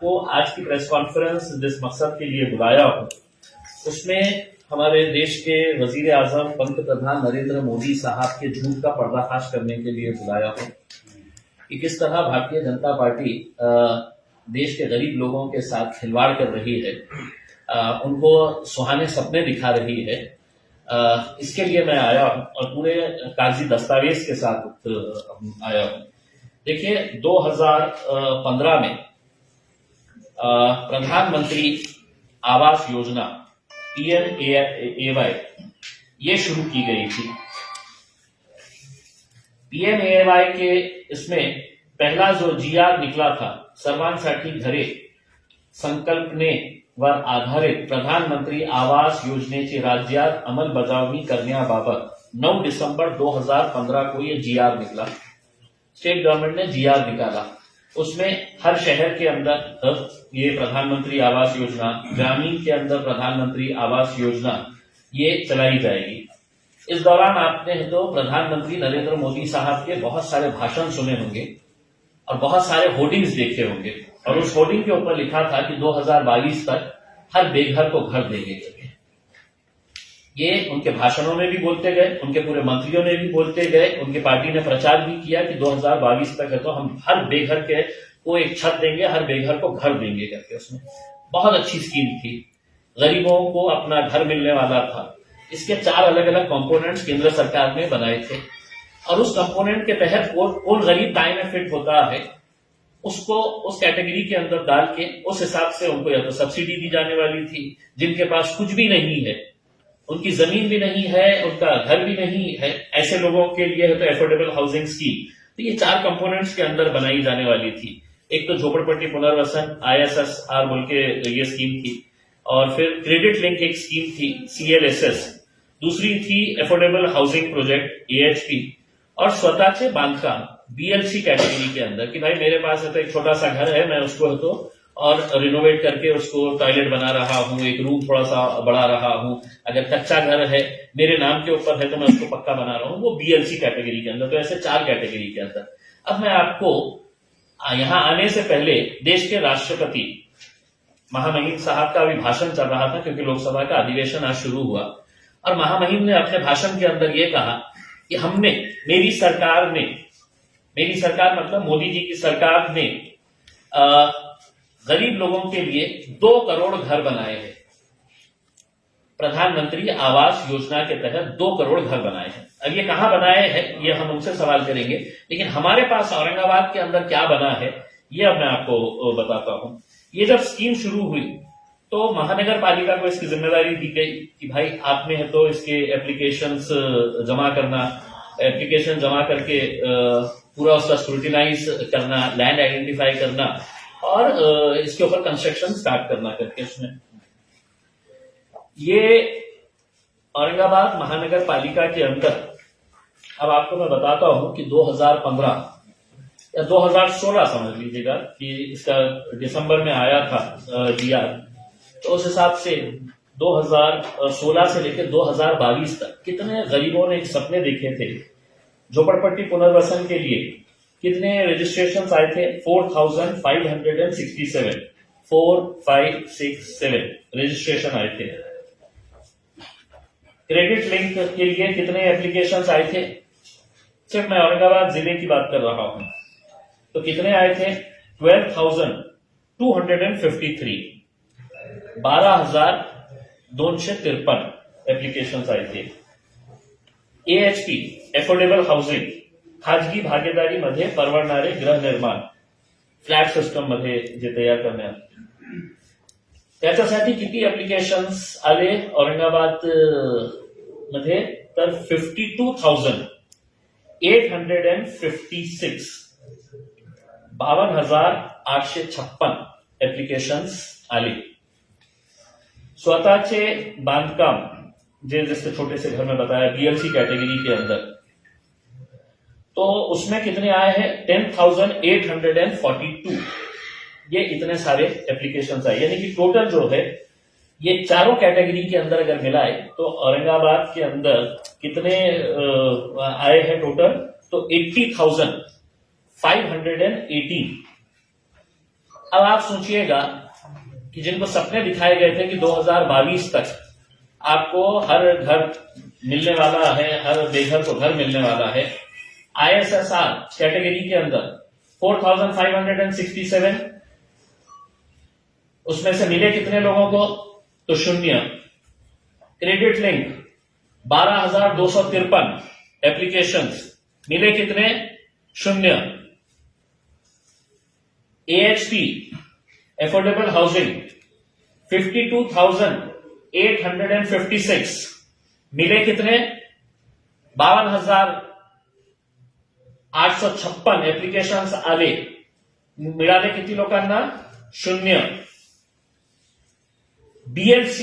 आपको आज की प्रेस कॉन्फ्रेंस जिस मकसद के लिए बुलाया हूं, उसमें हमारे देश के वजीर आजम पंत प्रधान नरेंद्र मोदी साहब के झूठ का पर्दाफाश करने के लिए बुलाया हूं कि किस तरह भारतीय जनता पार्टी देश के गरीब लोगों के साथ खिलवाड़ कर रही है, उनको सुहाने सपने दिखा रही है। इसके लिए मैं आया हूं और पूरे कागजी दस्तावेज के साथ आया हूं। देखिए, 2015 में प्रधानमंत्री आवास योजना PMAY ये शुरू की गई थी। PMAY के इसमें पहला जो GR निकला था, सर्वांसाठी घरे संकल्पनेवर आधारित प्रधानमंत्री आवास योजनेची राज्यात अंमलबजावणी करण्याबाबत 9 डिसेंबर 2015 को ये GR निकला। स्टेट गवर्नमेंट ने GR निकाला। उसमें हर शहर के अंदर ये प्रधानमंत्री आवास योजना, ग्रामीण के अंदर प्रधानमंत्री आवास योजना ये चलाई जाएगी। इस दौरान आपने तो प्रधानमंत्री नरेंद्र मोदी साहब के बहुत सारे भाषण सुने होंगे और बहुत सारे होर्डिंग्स देखे होंगे, और उस होर्डिंग के ऊपर लिखा था कि 2022 तक हर बेघर को घर देंगे। ये उनके भाषणों में भी बोलते गए, उनके पूरे मंत्रियों ने भी बोलते गए, उनकी पार्टी ने प्रचार भी किया कि 2022 तक है तो हम हर बेघर के को एक छत देंगे, हर बेघर को घर देंगे करके। उसमें बहुत अच्छी स्कीम थी, गरीबों को अपना घर मिलने वाला था। इसके 4 अलग अलग कंपोनेंट्स केंद्र सरकार ने बनाए थे, और उस कंपोनेंट के तहत कौन गरीब टाइम में फिट होता है उसको उस कैटेगरी के अंदर डाल के उस हिसाब से उनको या तो सब्सिडी दी जाने वाली थी। जिनके पास कुछ भी नहीं है, उनकी जमीन भी नहीं है, उनका घर भी नहीं है, ऐसे लोगों के लिए है तो एफोर्डेबल हाउसिंग स्कीम। तो ये 4 कंपोनेंट्स के अंदर बनाई जाने वाली थी। एक तो झोपड़पट्टी पुनर्वसन ISSR बोल के ये स्कीम थी, और फिर क्रेडिट लिंक एक स्कीम थी CLSS, दूसरी थी एफोर्डेबल हाउसिंग प्रोजेक्ट AHP, और स्वतःचे बांधकाम BLC कैटेगरी के अंदर कि भाई मेरे पास है तो एक छोटा सा घर है, मैं उसको है तो और रिनोवेट करके उसको टॉयलेट बना रहा हूं, एक रूम थोड़ा सा बढ़ा रहा हूं। अगर कच्चा घर है, मेरे नाम के ऊपर है तो मैं उसको पक्का बना रहा हूं, वो BLC कैटेगरी के अंदर। तो ऐसे 4 कैटेगरी के अंदर। अब मैं आपको यहां आने से पहले देश के राष्ट्रपति महामहिम साहब का अभी भाषण चल रहा था, क्योंकि लोकसभा का अधिवेशन आज शुरू हुआ, और महामहिम ने अपने भाषण के अंदर ये कहा कि मेरी सरकार मतलब मोदी जी की सरकार ने गरीब लोगों के लिए 2 करोड़ घर बनाए हैं। प्रधानमंत्री आवास योजना के तहत 2 करोड़ घर बनाए हैं। अब ये कहां बनाए हैं ये हम उनसे सवाल करेंगे, लेकिन हमारे पास औरंगाबाद के अंदर क्या बना है ये अब मैं आपको बताता हूं। ये जब स्कीम शुरू हुई तो महानगर पालिका को इसकी जिम्मेदारी दी गई कि भाई आप में है तो इसके एप्लीकेशंस जमा करना, एप्लीकेशन जमा करके पूरा उसका स्क्रूटिनाइज करना, लैंड आइडेंटिफाई करना, और इसके ऊपर कंस्ट्रक्शन स्टार्ट करना करके। उसमें ये औरंगाबाद महानगर पालिका के अंदर, अब आपको मैं बताता हूं कि 2015 या 2016 समझ लीजिएगा कि इसका दिसंबर में आया था GR, तो उस हिसाब से 2016 से लेकर 2022 तक कितने गरीबों ने सपने देखे थे। झोपड़पट्टी पुनर्वसन के लिए कितने रजिस्ट्रेशन आए थे? 4,567 रजिस्ट्रेशन आए थे। क्रेडिट लिंक के लिए कितने एप्लीकेशंस आए थे? सिर्फ मैं औरंगाबाद जिले की बात कर रहा हूं तो कितने आए थे? 12,253, 12,253 एप्लीकेशन्स आए थे। AHP एफोर्डेबल हाऊसिंग, खाजगी भागीदारीमध्ये परवडणारे गृहनिर्माण, फ्लॅट सिस्टम मध्ये जे तयार करण्यात, त्याच्यासाठी किती एप्लीकेशन्स आले औरंगाबाद मध्ये? तर 52,856, 52,856 एप्लीकेशन्स आले। स्वतःचे बांधकाम जैसे छोटे से घर में बताया BLC कैटेगरी के अंदर, तो उसमें कितने आए हैं? 10,842। ये इतने सारे एप्लीकेशंस आए, यानी कि टोटल जो है ये चारों कैटेगरी के अंदर अगर मिलाए तो औरंगाबाद के अंदर कितने आए हैं टोटल? तो 80,518 अब आप सोचिएगा कि जिनको सपने दिखाए गए थे कि 2022 तक आपको हर घर मिलने वाला है, हर बेघर को घर मिलने वाला है, ISSR कैटेगरी के अंदर 4567, उसमें से मिले कितने लोगों को? तो 0। क्रेडिट लिंक 12,253 एप्लीकेशंस, मिले कितने? 0। AHP एफोर्डेबल हाउसिंग 52,856, मिले कितने? 52,856 एप्लीकेशन्स आले, मिळाले किती लोकांना? 0। BLC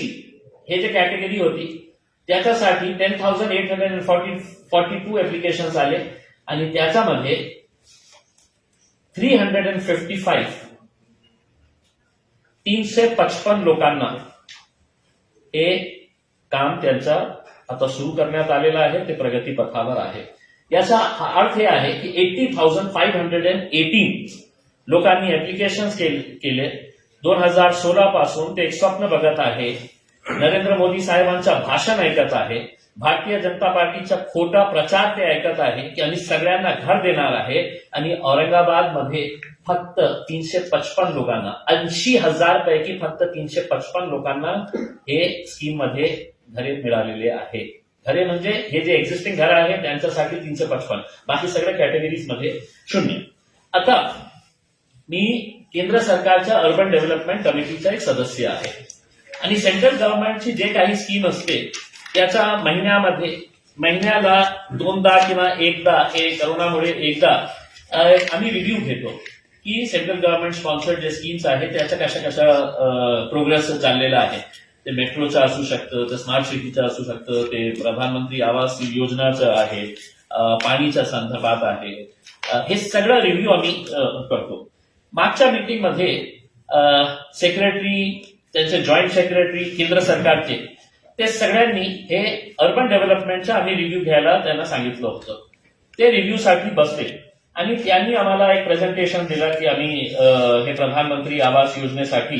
हे जे कॅटेगरी होती त्याच्यासाठी 10,842 एप्लीकेशन्स आले आणि त्याच्यामध्ये 355 लोकांना हे काम त्यांचं आता सुरू करण्यात आलेलं आहे, ते प्रगतीपथावर आहे. याचा अर्थ हे आहे की 80,518 लोकांनी एप्लीकेशन्स केले. 2016 पासून ते एक स्वप्न बघत आहे, नरेंद्र मोदी साहेबांचं भाषण ऐकत आहे, भारतीय जनता पार्टीचा खोटा प्रचार ते ऐकत आहे की आम्ही सगळ्यांना घर देणार आहे, आणि औरंगाबादमध्ये फक्त 355 लोकांना, 80,000 पैकी फक्त 355 लोकांना हे स्कीम मध्ये घरे मिळालेले आहे. घरे म्हणजे हे जे एक्झिस्टिंग घर आहे त्यांच्यासाठी 355, बाकी सगळ्या कॅटेगरीज मध्ये 0. आता मी केंद्र सरकारच्या अर्बन डेव्हलपमेंट कमिटीचा एक सदस्य आहे, आणि सेंट्रल गव्हर्नमेंटची जे काही स्कीम असते त्याच्या महिन्याला 2दा किंवा 1दा, हे करोनामुळे 1दा आम्ही रिव्ह्यू घेतो की सेंट्रल गव्हर्नमेंट स्पॉन्सर्ड जे स्कीम्स आहेत त्याच्या कशा प्रोग्रेस चाललेला आहे. ते मेट्रोचं असू शकतं, ते स्मार्ट सिटीचं असू शकतं, ते प्रधानमंत्री आवास योजनाचं आहे, पाणीच्या संदर्भात आहे, हे सगळं रिव्ह्यू आम्ही करतो. मागच्या मीटिंगमध्ये सेक्रेटरी, त्यांचे जॉईंट सेक्रेटरी केंद्र सरकारचे, ते सगळ्यांनी हे अर्बन डेव्हलपमेंटचा आम्ही रिव्ह्यू घ्यायला त्यांना सांगितलं होतं. ते रिव्ह्यूसाठी बसले आणि त्यांनी आम्हाला एक प्रेझेंटेशन दिलं की आम्ही हे प्रधानमंत्री आवास योजनेसाठी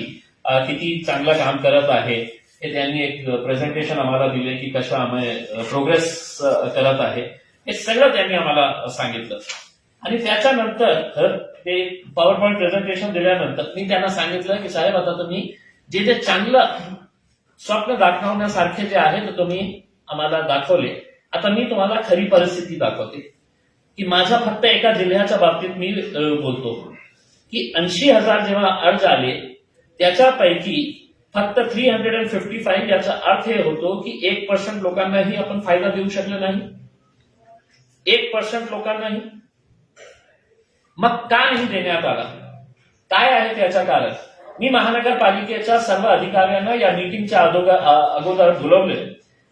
किती चांगलं काम करत आहे, हे त्यांनी एक प्रेझेंटेशन आम्हाला दिले की कशा आम्ही प्रोग्रेस करत आहे, हे सगळं त्यांनी आम्हाला सांगितलं. आणि त्याच्यानंतर ते पॉवर पॉईंट प्रेझेंटेशन दिल्यानंतर मी त्यांना सांगितलं की साहेब, आता तुम्ही जे चांगलं स्वप्न दाखवण्यासारखे जे आहे ते तुम्ही आम्हाला दाखवले, आता मी तुम्हाला खरी परिस्थिती दाखवते की माझ्या फक्त एका जिल्ह्याच्या बाबतीत मी बोलतो की 80,000 जेव्हा अर्ज आले त्याच्यापैकी फक्त 355, याचा अर्थ हे होतो की 1% लोकांनाही आपण फायदा देऊ शकले नाही. 1% लोकांनाही. मग का नाही देण्यात आला? काय आहे त्याचं कारण? मी महानगरपालिकेच्या सर्व अधिकाऱ्यांना या मीटिंगच्या अगोदर बोलवले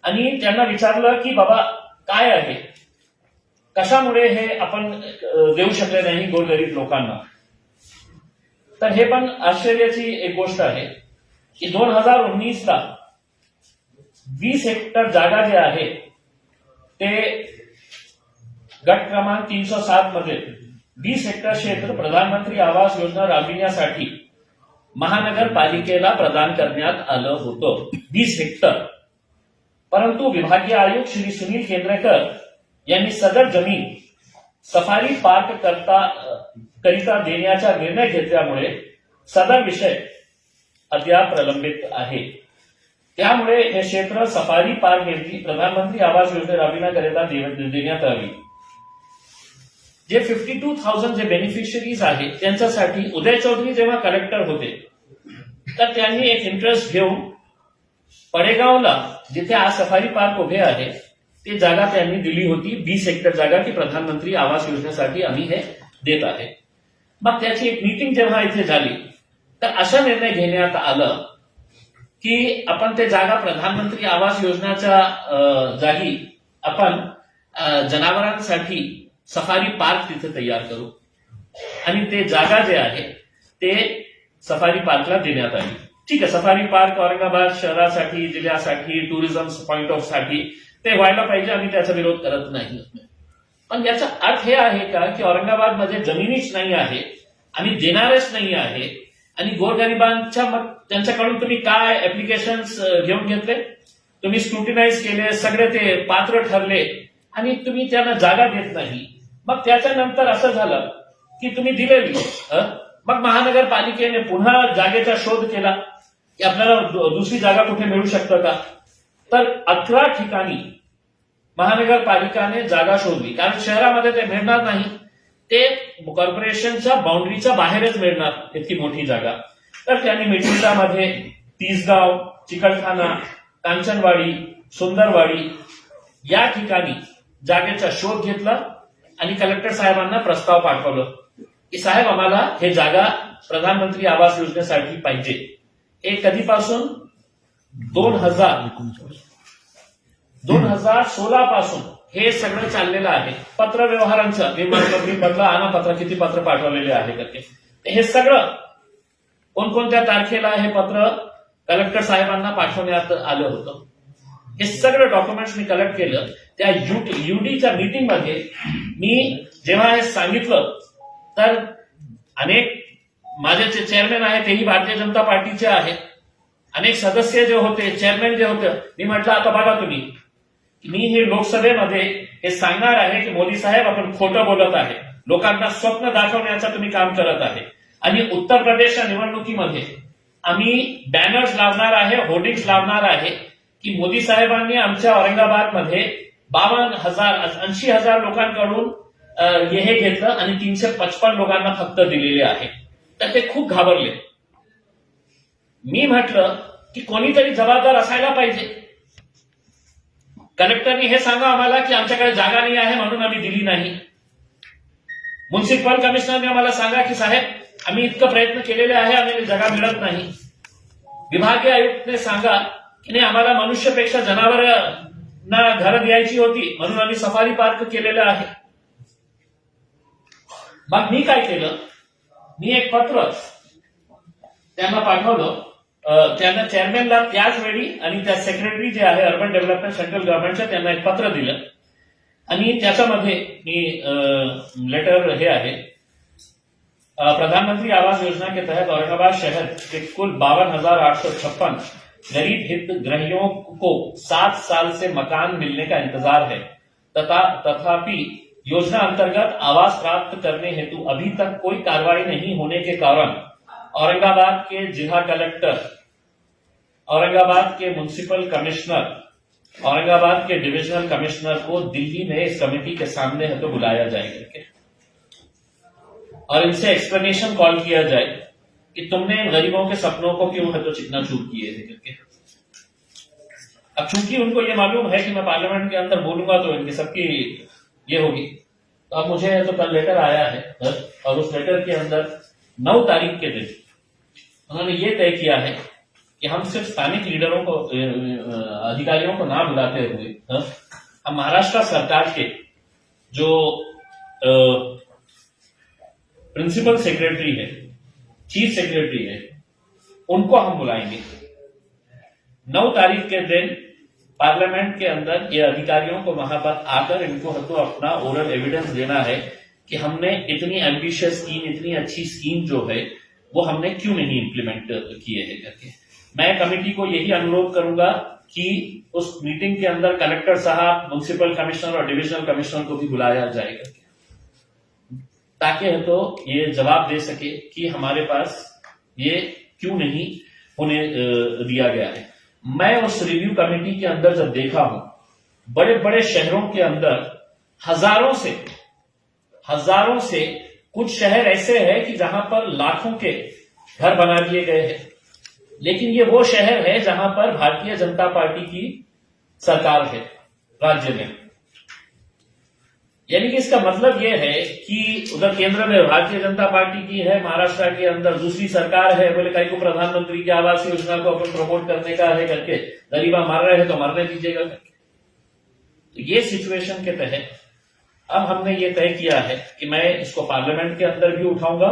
आणि त्यांना विचारलं की बाबा काय आहे, कशामुळे हे आपण देऊ शकले नाही गोरगरीब लोकांना. तर हे पण आश्चर्याची एक गोष्ट आहे की 2019ला 20 हेक्टर जागा जे आहे ते गट क्रमांक 307 मध्ये 20 हेक्टर क्षेत्र प्रधानमंत्री आवास योजना राबविण्यासाठी महानगरपालिकेला प्रदान करण्यात आलं होतं. 20 हेक्टर. परंतु विभागीय आयुक्त श्री सुनील केंद्रेकर यांनी सदर जमीन सफारी पार्क करिता देण्याचा निर्णय घेतल्यामुळे सदर विषय अद्याप प्रलंबित आहे. त्यामुळे हे क्षेत्र सफारी पार्क यांची प्रधानमंत्री आवास योजना राबविण्याकरिता देण्यात आली. जे 52,000 जे बेनिफिशियरीज आहेत त्यांच्यासाठी उदय चौधरी जेव्हा कलेक्टर होते तर त्यांनी एक इंटरेस्ट घेऊन पडेगावला, जिथे आज सफारी पार्क उभे आहे, ते जागा त्यांनी दिली होती, 20 हेक्टर जागा, की प्रधानमंत्री आवास योजनेसाठी आम्ही हे देत आहे. मग त्याची एक मीटिंग जेव्हा इथे झाली तर असा निर्णय घेण्यात आलं की आपण ते जागा प्रधानमंत्री आवास योजनेच्या जागी आपण जनावरांसाठी सफारी पार्क तिथे तयार करू, आणि ते जागा जे आहे ते सफारी पार्कला देण्यात आली. ठीक आहे, सफारी पार्क औरंगाबाद शहरासाठी, जिल्ह्यासाठी, टुरिझम पॉइंट ऑफ साठी ते व्हायला पाहिजे, आम्ही त्याचा विरोध करत नाही. पण याचा अर्थ हे आहे का की औरंगाबादमध्ये जमिनीच नाही आहे, आम्ही देणारच नाही आहे, आणि गोरगरिबांच्या मग त्यांच्याकडून तुम्ही काय ऍप्लिकेशन्स घेऊन घेतले, तुम्ही स्क्रुटिनाइज केले, सगळे ते पात्र ठरले आणि तुम्ही त्यांना जागा देत नाही. मग त्याच्यानंतर असं झालं की तुम्ही दिलेली मग महानगरपालिकेने पुन्हा जागेचा शोध केला की आपल्याला दुसरी जागा कुठे मिळू शकतं का. तर 11 ठिकाणी महानगरपालिकाने जागा शोधली, कारण शहरामध्ये ते मिळणार नाही, ते कॉर्पोरेशनच्या बाउंड्रीच्या बाहेरच मिळणार इतकी मोठी जागा. तर त्यांनी मिठिंडामध्ये, तिसगाव, चिकलठाणा, कांचनवाडी, सुंदरवाडी या ठिकाणी जागेचा शोध घेतला आणि कलेक्टर साहेबांना प्रस्ताव पाठवलं की साहेब आम्हाला हे जागा प्रधानमंत्री आवास योजनेसाठी पाहिजे. हे कधीपासून 2016 पासून हे सगळं चाललेलं आहे. पत्र व्यवहारांचं मी म्हटलं आणा पत्र, किती पत्र पाठवलेले आहे करते. हे सगळं कोणकोणत्या तारखेला हे पत्र कलेक्टर साहेबांना पाठवण्यात आलं होतं. हे सगळं डॉक्युमेंट्स मी कलेक्ट केलं. त्या युडीच्या मीटिंगमध्ये मी जेव्हा हे सांगितलं तर अनेक माझे जे चेअरमॅन आहेत तेही भारतीय जनता पार्टीचे आहेत, अनेक सदस्य जे होते, चेअरमॅन जे होते, मी म्हटलं आता बघा तुम्ही, मी हे लोकसभेमध्ये हे सांगणार आहे की मोदी साहेब आपण खोटं बोलत आहे, लोकांना स्वप्न दाखवण्याचं तुम्ही काम करत आहे. आणि उत्तर प्रदेशच्या निवडणुकीमध्ये आम्ही बॅनर्स लावणार आहे, होर्डिंग्स लावणार आहे की मोदी साहेबांनी आमच्या औरंगाबादमध्ये 80,000 लोकांकडून हे घेतलं आणि 355 लोकांना फक्त दिलेले आहे. तर ते खूप घाबरले. मी म्हटलं की कोणीतरी जबाबदार असायला पाहिजे. कलेक्टरनी हे सांगा आम्हाला की आमच्याकडे जागा नाही आहे म्हणून आम्ही दिली नाही. म्युन्सिपल कमिशनरने आम्हाला सांगा की साहेब आम्ही इतकं प्रयत्न केलेले आहे, आम्हाला जागा मिळत नाही. विभागीय आयुक्तने सांगा की नाही आम्हाला मनुष्यपेक्षा जनावरांना घरं द्यायची होती म्हणून आम्ही सफारी पार्क केलेलं आहे. मग मी काय केलं, मी एक पत्र त्यांना पाठवलं. त्यांना चेअरमॅनला त्याच वेळी आणि त्या सेक्रेटरी जे आहे अर्बन डेव्हलपमेंट सेंट्रल गव्हर्नमेंटच्या त्यांना एक पत्र दिलं आणि त्याच्यामध्ये मी लेटर हे आहे, प्रधानमंत्री आवास योजना के तहत औरंगाबाद शहर के कुल 52,856 गरीब हितग्राहियों को 7 साल से मकान मिलने का इंतजार है तथापि योजना अंतर्गत आवास प्राप्त करने हेतु अभी तक कोई कार्रवाई नहीं होने के कारण औरंगाबाद के जिला कलेक्टर, औरंगाबाद के म्युनिसिपल कमिश्नर, औरंगाबाद के डिविजनल कमिश्नर को दिल्ली में इस कमेटी के सामने है तो बुलाया जाए करके और इनसे एक्सप्लेनेशन कॉल किया जाए कि तुमने गरीबों के सपनों को क्यों है तो चिकनाचूर किए थे करके. अब चूंकि उनको ये मालूम है कि मैं पार्लियामेंट के अंदर बोलूंगा तो इनकी सबकी ये होगी, तो अब मुझे तो कल लेटर आया है और उस लेटर के अंदर 9 तारीख के दिन उन्होंने ये तय किया है कि हम सिर्फ स्थानिक लीडरों को, अधिकारियों को ना बुलाते हुए हम महाराष्ट्र सरकार के जो प्रिंसिपल सेक्रेटरी है, चीफ सेक्रेटरी है, उनको हम बुलाएंगे. 9 तारीख के दिन पार्लियामेंट के अंदर ये अधिकारियों को वहां पर आकर इनको तो अपना ओरल एविडेंस देना है कि हमने इतनी एम्बिशियस स्कीम, इतनी अच्छी स्कीम जो है वो हमने क्यों नहीं इंप्लीमेंट किए है करके. मैं कमेटी को यही अनुरोध करूंगा कि उस मीटिंग के अंदर कलेक्टर साहब, म्युनिसिपल कमिश्नर और डिविजनल कमिश्नर को भी बुलाया जाएगा ताकि है तो ये जवाब दे सके कि हमारे पास ये क्यों नहीं होने दिया गया है. मैं उस रिव्यू कमेटी के अंदर जब देखा हूं, बड़े बड़े शहरों के अंदर हजारों से कुछ शहर ऐसे हैं कि जहां पर लाखों के घर बना दिए गए हैं, लेकिन ये वो शहर है जहां पर भारतीय जनता पार्टी की सरकार है राज्य में. यानी कि इसका मतलब यह है कि उधर केंद्र में भारतीय जनता पार्टी की है, महाराष्ट्र के अंदर दूसरी सरकार है, बोले कहीं को प्रधानमंत्री की आवास योजना को अपन प्रमोट करने का है करके गरीबा मर रहे हैं तो मरने दीजिएगा करके. तो ये सिचुएशन के तहत अब हमने ये तय किया है कि मैं इसको पार्लियामेंट के अंदर भी उठाऊंगा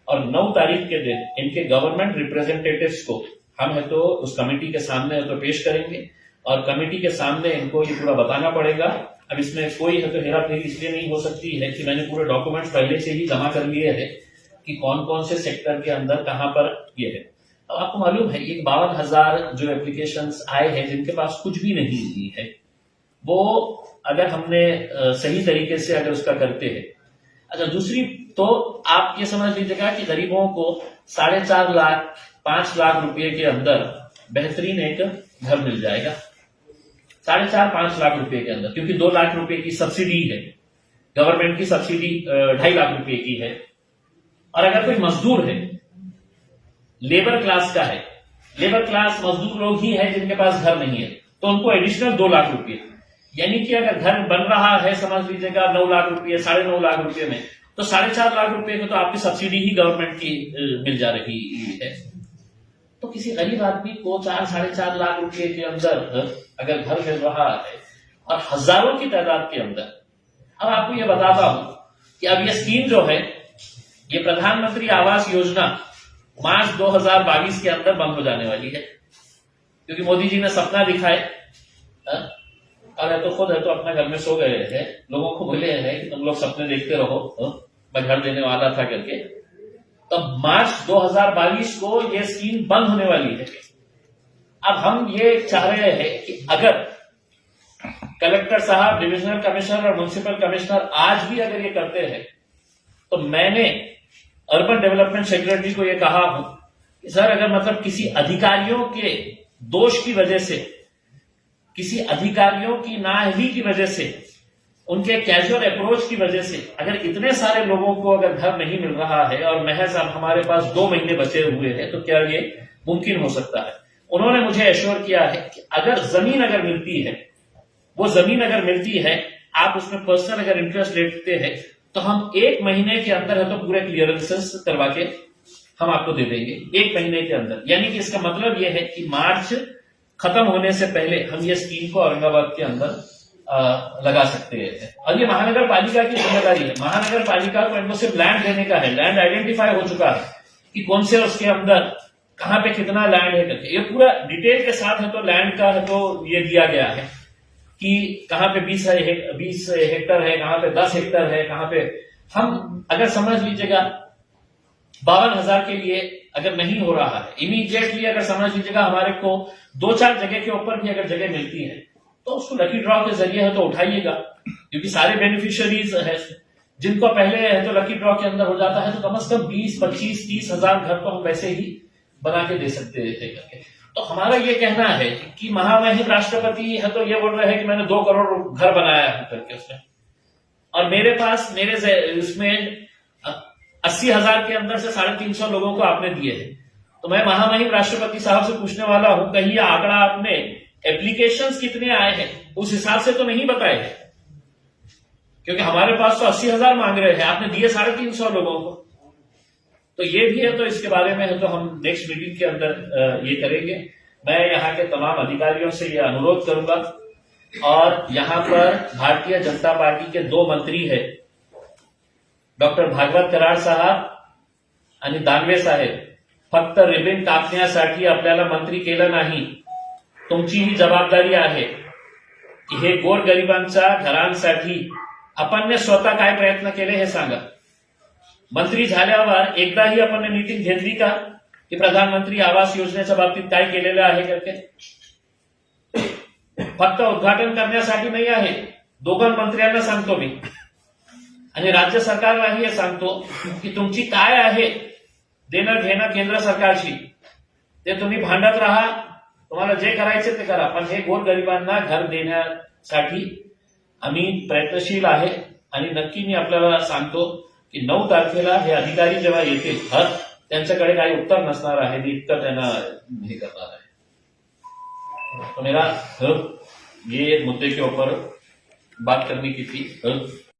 और 9 तारीख के दिन इनके गवर्नमेंट रिप्रेजेंटेटिव्स को हम है तो उस कमेटी के सामने है तो पेश करेंगे और कमेटी के सामने इनको ये पूरा बताना पड़ेगा. अब इसमें कोई है तो हेरा फेरी इसलिए नहीं हो सकती है कि मैंने पूरे डॉक्यूमेंट्स पहले से ही जमा कर लिए हैं कि कौन कौन से सेक्टर के अंदर कहां पर ये है। अब आपको मालूम है ये 52,000 जो एप्लीकेशंस आए हैं जिनके पास कुछ भी नहीं है, वो अगर हमने सही तरीके से अगर उसका करते हैं। अच्छा, दूसरी तो आप ये समझ लीजिएगा कि गरीबों को 4.5 लाख 5 लाख रुपए के अंदर बेहतरीन एक घर मिल जाएगा। 4.5-5 लाख रुपए के अंदर, क्योंकि 2 लाख रुपए की सब्सिडी है, गवर्नमेंट की सब्सिडी 2.5 लाख रुपए की है। और अगर कोई मजदूर है, लेबर क्लास का है, लेबर क्लास मजदूर लोग ही है जिनके पास घर नहीं है, तो उनको एडिशनल 2 लाख रुपए, यानी कि अगर घर बन रहा है समझ लीजिएगा 9 लाख रुपए 9.5 लाख रुपए में, तो 4.5 लाख रुपए को तो आपकी सब्सिडी ही गवर्नमेंट की मिल जा रही है। तो किसी गरीब आदमी को 4-4.5 लाख रुपए के अंदर अगर घर मिल रहा है और हजारों की तादाद के अंदर। अब आपको यह बताता हूं कि अब यह स्कीम जो है, ये प्रधानमंत्री आवास योजना मार्च 2022 के अंदर बंद हो जाने वाली है, क्योंकि मोदी जी ने सपना दिखाए और है तो खुद है तो अपने घर में सो गए हैं, लोगों को बोले हैं कि तुम लोग सपने देखते रहो, मैं घर देने वाला था करके। तब मार्च 2022 को यह स्कीम बंद होने वाली है। अब हम ये चाह रहे हैं कि अगर कलेक्टर साहब, डिविजनल कमिश्नर और म्युनिसिपल कमिश्नर आज भी अगर ये करते हैं, तो मैंने अर्बन डेवलपमेंट सेक्रेटरी को ये कहा हूं कि सर अगर मतलब किसी अधिकारियों के दोष की वजह से, किसी अधिकारियों की नाअहली की वजह से, उनके कैजुअल अप्रोच की वजह से अगर इतने सारे लोगों को अगर घर नहीं मिल रहा है और महज अब हमारे पास 2 महीने बचे हुए हैं, तो क्या ये मुमकिन हो सकता है? उन्होंने मुझे एश्योर किया है कि अगर जमीन अगर मिलती है, वो जमीन अगर मिलती है, आप उसमें पर्सनल अगर इंटरेस्ट लेते हैं, तो हम 1 महीने के अंदर है तो पूरे क्लियरेंसेस करवा के हम आपको दे देंगे 1 महीने के अंदर। यानी कि इसका मतलब यह है कि मार्च खत्म होने से पहले हम ये स्कीम को औरंगाबाद के अंदर लगा सकते हैं। और ये महानगर पालिका की जिम्मेदारी है। महानगर पालिका को इनको सिर्फ लैंड देने का है, लैंड आइडेंटिफाई हो चुका है कि कौन से उसके अंदर कहां पे कितना लैंड है करके, ये पूरा डिटेल के साथ है तो लैंड का है तो ये दिया गया है कि कहां पे 20 हेक्टर है, कहां पे 10 हेक्टर है, कहां पे हम अगर समझ लीजिएगा 52,000 के लिए अगर नहीं हो रहा है, इमीडिएटली अगर समझ लीजिएगा हमारे को 2-4 जगह के ऊपर भी अगर जगह मिलती है, तो उसको लकी ड्रॉ के जरिए है तो उठाइएगा, क्योंकि सारे बेनिफिशियरीज है जिनको पहले है तो लकी ड्रॉ के अंदर हो जाता है, तो कम से कम 20, 25, 30 हजार घर तो हम वैसे ही बना के दे सकते थे करके। तो हमारा ये कहना है कि महामहिम राष्ट्रपति है तो ये बोल रहे हैं कि मैंने 2 करोड़ घर बनाया है करके उसमें, और मेरे पास मेरे उसमें 80,000 के अंदर से 350 लोगों को आपने दिए हैं। तो मैं महामहिम राष्ट्रपति साहब से पूछने वाला हूं, कहीं ये आंकड़ा आपने एप्लीकेशंस कितने आए हैं उस हिसाब से तो नहीं बताए हैं, क्योंकि हमारे पास तो 80,000 मांग रहे हैं, आपने दिए 350 लोगों को। तो ये भी है, तो इसके बारे में है तो हम नेक्स्ट मीटिंग के अंदर ये करेंगे। मैं यहाँ के तमाम अधिकारियों से ये अनुरोध करूंगा, और यहाँ पर भारतीय जनता पार्टी के 2 मंत्री है, डॉक्टर भागवत कराड साहब आणि दानवे साहेब, फक्त रिबीन कापण्यासाठी आपल्याला मंत्री केलं नाही, तुमची ही जबाबदारी आहे की हे गोरगरिबांच्या घरांसाठी आपण स्वतः काय प्रयत्न केले हे सांगा। मंत्री झाल्यावर एकदाही आपण मीटिंग घेतली का की प्रधानमंत्री आवास योजनेच्या बाबतीत काय केलेलं आहे करके? फक्त उद्घाटन करण्यासाठी नाही आहे, 2 मंत्र्यांना सांगतो मी आणि राज्य सरकारलाही हे सांगतो की तुमची काय आहे देणं घेणं केंद्र सरकारशी, ते तुम्ही भांडत राहा, तुम्हाला जे करायचे ते करा, पण हे गोरगरिबांना घर देण्यासाठी आम्ही प्रयत्नशील आहे। आणि नक्की मी आपल्याला सांगतो की 9 तारखेला हे अधिकारी जेव्हा येतील त्यांच्याकडे काही उत्तर नसणार आहे, मी इतकं त्यांना हे करणार आहे। तो मेरा ये मुद्दे के ऊपर बात करने की थी।